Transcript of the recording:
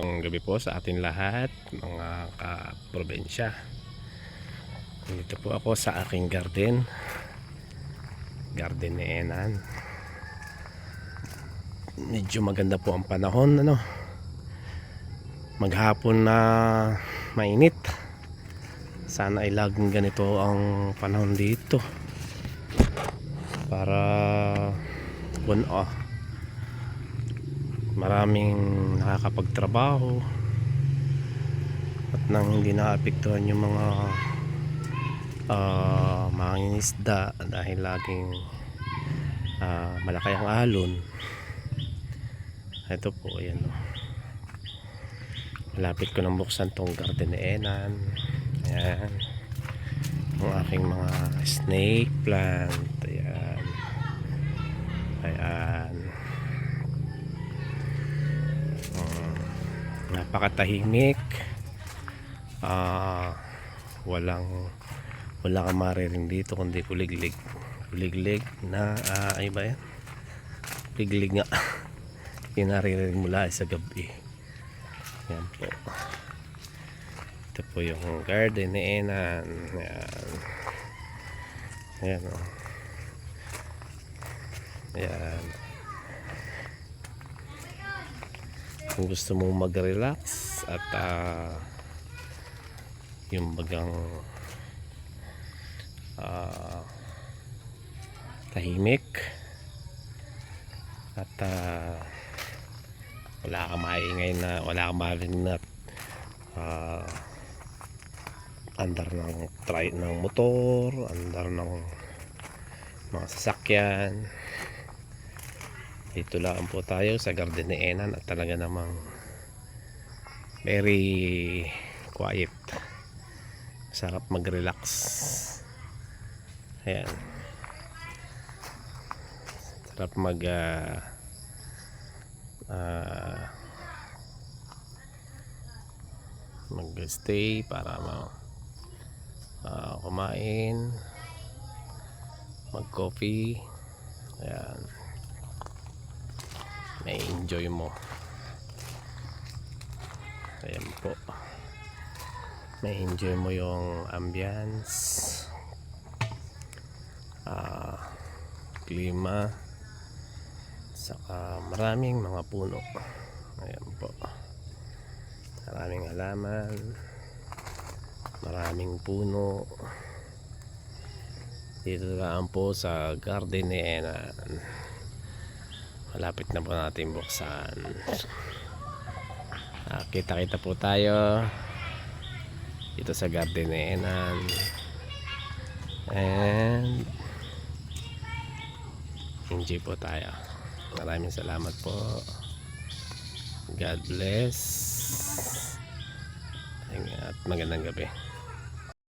Magandang gabi po sa atin lahat, mga kaprobensya. Dito po ako sa aking garden ni Enan. Medyo maganda po ang panahon, maghapon na mainit. Sana ay laging ganito ang panahon dito para maraming nakakapagtrabaho at nang hindi naapektuhan yung mga mangingisda dahil laging malaki ang alon. Ito po, ayan malapit ko nang buksan tong garden ni Enan. Ayan ang aking mga snake plant. Ayan napakatahimik, wala kang maririnig dito kundi kuliglig na ay ba yan? Kuliglig nga pinaririnig mula sa gabi. Yan po, ito po yung garden ni Enan. Ayan ayan. Kung gusto mong mag-relax at yung bagang tahimik at wala kang maingay na, wala kang marinig na andar ng motor, andar ng mga sasakyan. Dito lang po tayo sa garden ni Enan at talaga namang very quiet, sarap mag-relax. Ayan, sarap mag-stay para kumain, mag-coffee. Ayan, may enjoy mo. Ayan po, may enjoy mo yung ambience, klima, saka maraming mga puno. Ayan po, maraming halaman, maraming puno. Dito lang po sa garden ni Enan. Malapit na po natin buksan. Kita-kita po tayo dito sa garden ni Enan. And enjoy po tayo. Maraming salamat po. God bless. At magandang gabi.